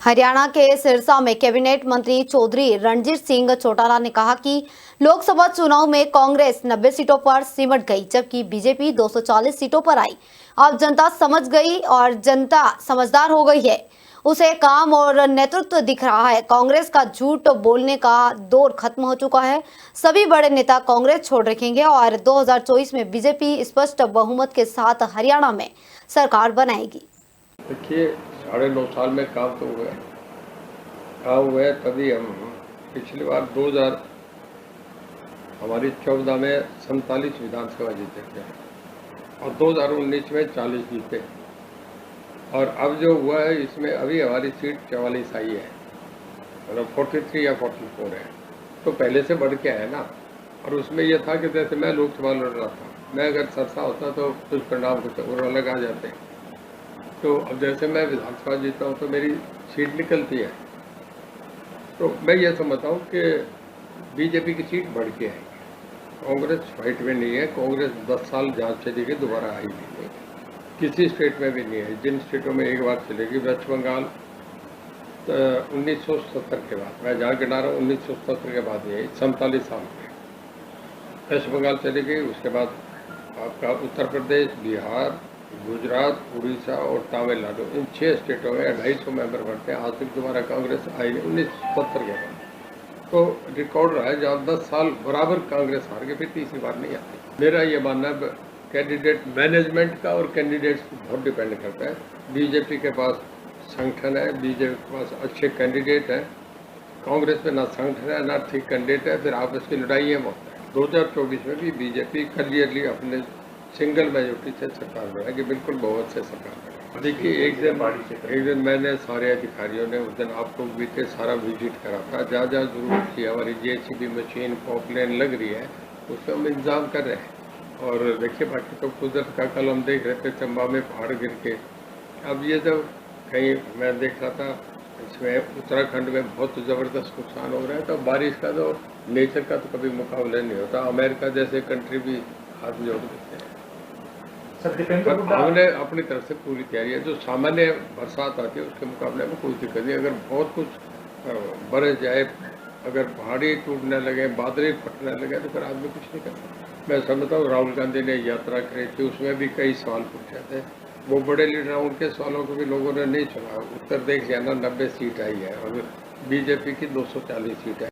हरियाणा के सिरसा में कैबिनेट मंत्री चौधरी रणजीत सिंह चौटाला ने कहा कि लोकसभा चुनाव में कांग्रेस 90 सीटों पर सिमट गई, जबकि बीजेपी 240 सीटों पर आई। अब जनता समझ गई और जनता समझदार हो गई है। उसे काम और नेतृत्व दिख रहा है। कांग्रेस का झूठ बोलने का दौर खत्म हो चुका है। सभी बड़े नेता कांग्रेस छोड़ रखेंगे और 2024 में बीजेपी स्पष्ट बहुमत के साथ हरियाणा में सरकार बनाएगी। देखिए, 9.5 साल में काम तो हुआ है। तभी हम पिछली बार 2000 हमारी 14 में 47 विधानसभा जीते थे और 2019 में 40 जीते। और अब जो हुआ है इसमें अभी हमारी सीट 44 आई है, मतलब 43 या 44 है, तो पहले से बढ़ के है ना। और उसमें यह था कि जैसे मैं लोकसभा लड़ रहा था, मैं अगर सरसा होता तो कुछ परिणाम कुछ और अलग आ जाते। तो अब जैसे मैं विधानसभा जीता हूँ तो मेरी सीट निकलती है, तो मैं ये समझता हूँ कि बीजेपी की सीट बढ़ के आएगी। कांग्रेस फाइट में नहीं है। कांग्रेस 10 साल जहाँ चली गई दोबारा आई नहीं, किसी स्टेट में भी नहीं है। जिन स्टेटों में एक बार चलेगी, वेस्ट बंगाल 1970 के बाद, मैं जहाँ गिना रहा हूँ 1970 के बाद ये 47 साल में वेस्ट बंगाल चली गई। उसके बाद आपका उत्तर प्रदेश, बिहार, गुजरात, उड़ीसा और तमिलनाडु, इन 6 स्टेटों में 250 मेंबर बनते हैं। आज तक दोबारा कांग्रेस आई नहीं 1970 के बाद। तो रिकॉर्ड रहा है जहाँ 10 साल बराबर कांग्रेस हार के फिर तीसरी बार नहीं आती। मेरा ये मानना है कैंडिडेट मैनेजमेंट का और कैंडिडेट्स को बहुत डिपेंड करता है। बीजेपी के पास संगठन है, बीजेपी के पास अच्छे कैंडिडेट हैं। कांग्रेस में ना संगठन है ना ठीक कैंडिडेट है, फिर आपस की लड़ाइयाँ बहुत है। 2024 में भी बीजेपी क्लियरली अपने सिंगल मेजोरिटी से सरकार बनाएगी, बिल्कुल बहुत से सरकार बनाएगी। देखिए, एक दिन मैंने सारे अधिकारियों ने उस दिन आपको बीते सारा विजिट करा था। जहाँ जहाँ जरूरत थी, हमारी JCB मशीन, पॉपलेन लग रही है, उसमें हम इंतजाम कर रहे हैं। और देखिए, बाकी तो कुदरत का कल हम देख रहे थे चंबा में पहाड़ गिर के। अब ये जब कहीं मैं देख रहा था, इसमें उत्तराखंड में बहुत ज़बरदस्त नुकसान हो रहा है। तो बारिश का तो नेचर का तो कभी मुकाबला नहीं होता। अमेरिका जैसे कंट्री भी हाथ जोड़ देते हैं। हमने अपनी तरफ से पूरी तैयारी है। जो सामान्य बरसात आती है उसके मुकाबले में कोई दिक्कत नहीं। अगर बहुत कुछ बरस जाए, अगर पहाड़ी टूटने लगे, बादल फटने लगे, तो फिर आदमी कुछ नहीं कर सकता। मैं समझता हूँ राहुल गांधी ने यात्रा करी थी, उसमें भी कई सवाल पूछे थे। वो बड़े लीडर, उनके सवालों को भी लोगों ने नहीं सुना। उत्तर देख जाना 90 सीट आई है और बीजेपी की 240 सीट है।